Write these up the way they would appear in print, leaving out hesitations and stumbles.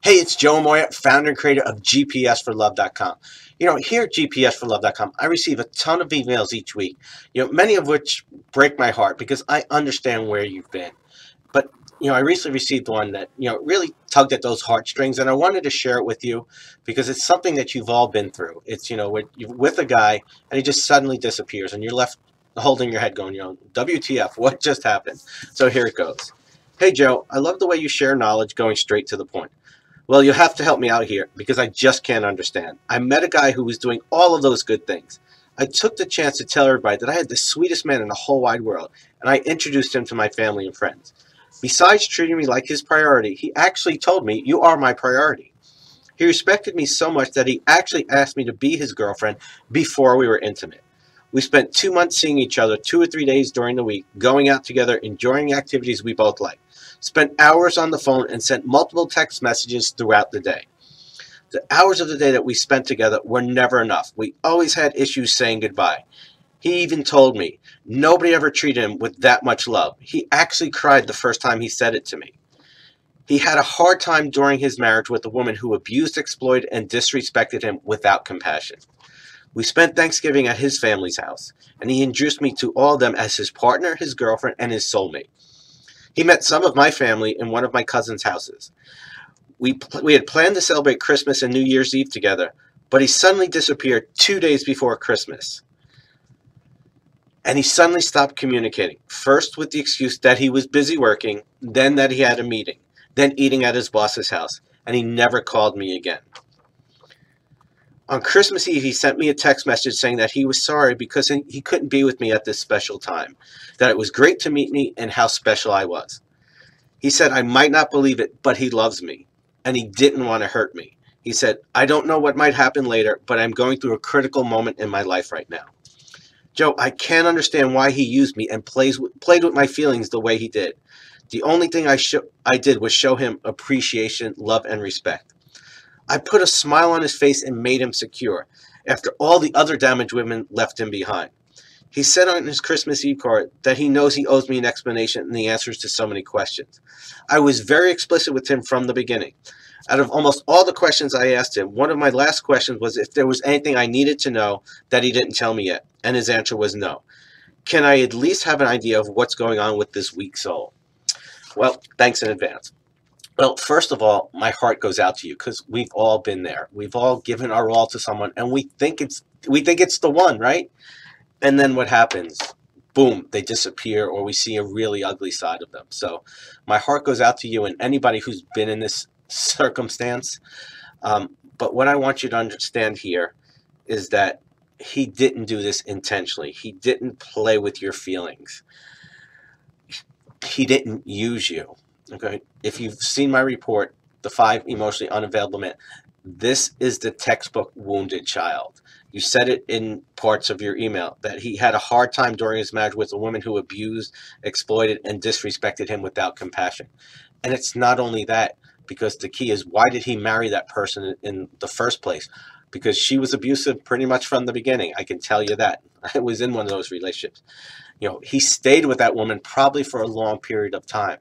Hey, it's Joe Amoia, founder and creator of GPSforlove.com. Here at GPSforlove.com, I receive a ton of emails each week, many of which break my heart because I understand where you've been. But, I recently received one that, really tugged at those heartstrings, and I wanted to share it with you because it's something that you've all been through. It's, when you're with a guy and he just suddenly disappears and you're left holding your head going, WTF, what just happened? So here it goes. Hey, Joe, I love the way you share knowledge going straight to the point. Well, you have to help me out here because I just can't understand. I met a guy who was doing all of those good things. I took the chance to tell everybody that I had the sweetest man in the whole wide world, and I introduced him to my family and friends. Besides treating me like his priority, he actually told me, "You are my priority." He respected me so much that he actually asked me to be his girlfriend before we were intimate. We spent 2 months seeing each other 2 or 3 days during the week, going out together, enjoying activities we both liked. Spent hours on the phone and sent multiple text messages throughout the day. The hours of the day that we spent together were never enough. We always had issues saying goodbye. He even told me nobody ever treated him with that much love. He actually cried the first time he said it to me. He had a hard time during his marriage with a woman who abused, exploited, and disrespected him without compassion. We spent Thanksgiving at his family's house, and he introduced me to all of them as his partner, his girlfriend, and his soulmate. He met some of my family in one of my cousin's houses. We had planned to celebrate Christmas and New Year's Eve together, but he suddenly disappeared 2 days before Christmas. And he suddenly stopped communicating, first with the excuse that he was busy working, then that he had a meeting, then eating at his boss's house, and he never called me again. On Christmas Eve, he sent me a text message saying that he was sorry because he couldn't be with me at this special time, that it was great to meet me and how special I was. He said I might not believe it, but he loves me, and he didn't want to hurt me. He said, "I don't know what might happen later, but I'm going through a critical moment in my life right now." Joe, I can't understand why he used me and played with my feelings the way he did. The only thing I did was show him appreciation, love, and respect. I put a smile on his face and made him secure, after all the other damaged women left him behind. He said on his Christmas Eve card that he knows he owes me an explanation and the answers to so many questions. I was very explicit with him from the beginning. Out of almost all the questions I asked him, one of my last questions was if there was anything I needed to know that he didn't tell me yet, and his answer was no. Can I at least have an idea of what's going on with this weak soul? Well, thanks in advance. Well, first of all, my heart goes out to you because we've all been there. We've all given our all to someone, and we think it's the one, right? And then what happens? Boom, they disappear, or we see a really ugly side of them. So my heart goes out to you and anybody who's been in this circumstance. But what I want you to understand here is that he didn't do this intentionally. He didn't play with your feelings. He didn't use you. Okay, if you've seen my report, The 5 Emotionally Unavailable Men, this is the textbook wounded child. You said it in parts of your email that he had a hard time during his marriage with a woman who abused, exploited, and disrespected him without compassion. And it's not only that, because the key is, why did he marry that person in the first place? Because she was abusive pretty much from the beginning. I can tell you that. I was in one of those relationships. He stayed with that woman probably for a long period of time.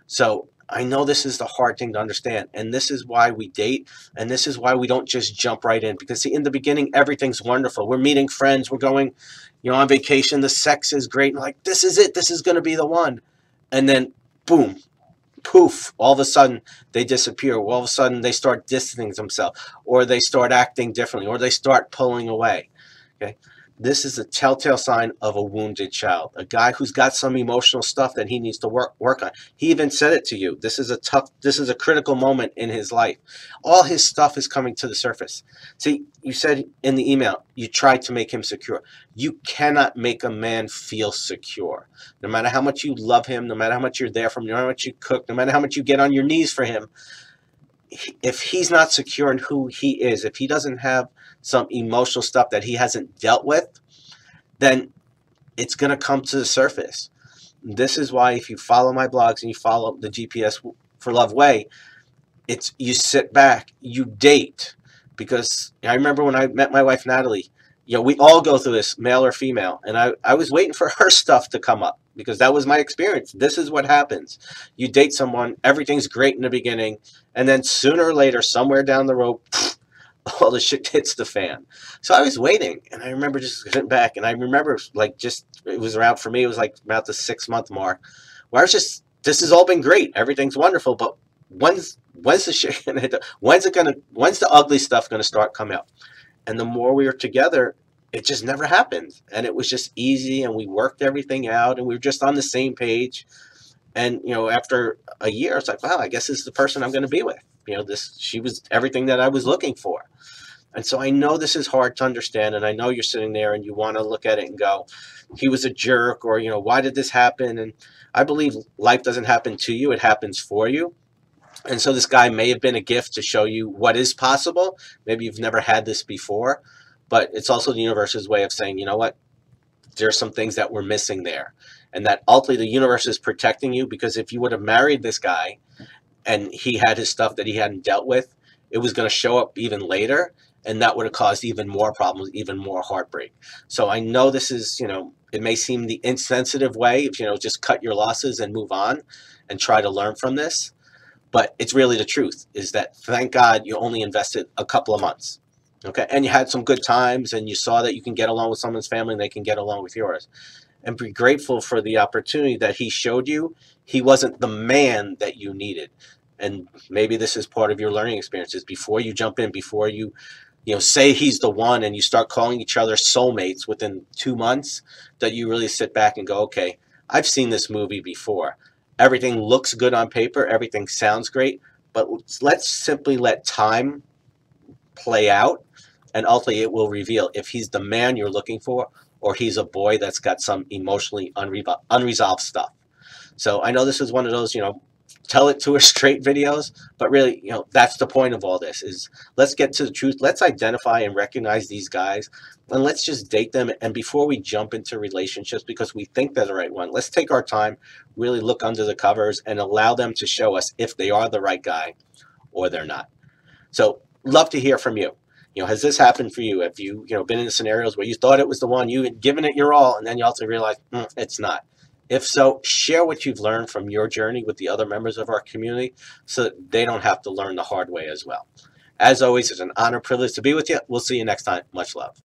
So I know this is the hard thing to understand, and this is why we date, and this is why we don't just jump right in. Because see, in the beginning, everything's wonderful. We're meeting friends, we're going, on vacation. The sex is great. And like, this is it. This is going to be the one. And then, boom, poof! All of a sudden, they disappear. All of a sudden, they start distancing themselves, or they start acting differently, or they start pulling away. Okay. This is a telltale sign of a wounded child, a guy who's got some emotional stuff that he needs to work on. He even said it to you. This is a critical moment in his life. All his stuff is coming to the surface. See, you said in the email, you tried to make him secure. You cannot make a man feel secure. No matter how much you love him, no matter how much you're there for him, no matter how much you cook, no matter how much you get on your knees for him, if he's not secure in who he is, if he doesn't have some emotional stuff that he hasn't dealt with, then it's going to come to the surface. This is why if you follow my blogs and you follow the GPS for Love way, you sit back, you date. Because I remember when I met my wife, Natalie, we all go through this, male or female, and I was waiting for her stuff to come up because that was my experience. This is what happens. You date someone, everything's great in the beginning, and then sooner or later, somewhere down the road, all the shit hits the fan. So I was waiting, and I remember just sitting back, and I remember like just it was around for me. It was like about the 6 month mark, where I was just, this has all been great, everything's wonderful, but when's the shit gonna hit? When's the ugly stuff gonna start coming out? And the more we were together, it just never happened, and it was just easy, and we worked everything out, and we were just on the same page. And after a year, it's like, wow, I guess this is the person I'm going to be with. She was everything that I was looking for. And so I know this is hard to understand, and I know you're sitting there and you want to look at it and go, he was a jerk, or why did this happen? And I believe life doesn't happen to you, it happens for you. And so this guy may have been a gift to show you what is possible. Maybe you've never had this before, but it's also the universe's way of saying, you know what, there's some things that we're missing there, and that ultimately the universe is protecting you, because if you would have married this guy and he had his stuff that he hadn't dealt with, it was going to show up even later, and that would have caused even more problems, even more heartbreak. So I know this is, it may seem the insensitive way of, just cut your losses and move on and try to learn from this. But it's really the truth, is that thank God you only invested a couple of months. Okay. And you had some good times, and you saw that you can get along with someone's family and they can get along with yours. And be grateful for the opportunity that he showed you. He wasn't the man that you needed. And maybe this is part of your learning experiences. Before you jump in, before you say he's the one, and you start calling each other soulmates within 2 months, that you really sit back and go, okay, I've seen this movie before. Everything looks good on paper. Everything sounds great. But let's simply let time play out, and ultimately it will reveal if he's the man you're looking for, or he's a boy that's got some emotionally unresolved stuff. So I know this is one of those, tell it to her straight videos, but really, that's the point of all this, is let's get to the truth. Let's identify and recognize these guys, and let's just date them. And before we jump into relationships because we think they're the right one, let's take our time, really look under the covers, and allow them to show us if they are the right guy or they're not. So love to hear from you. Has this happened for you? Have you, been in scenarios where you thought it was the one, you had given it your all, and then you also realize it's not? If so, share what you've learned from your journey with the other members of our community, so that they don't have to learn the hard way as well. As always, it's an honor, privilege to be with you. We'll see you next time. Much love.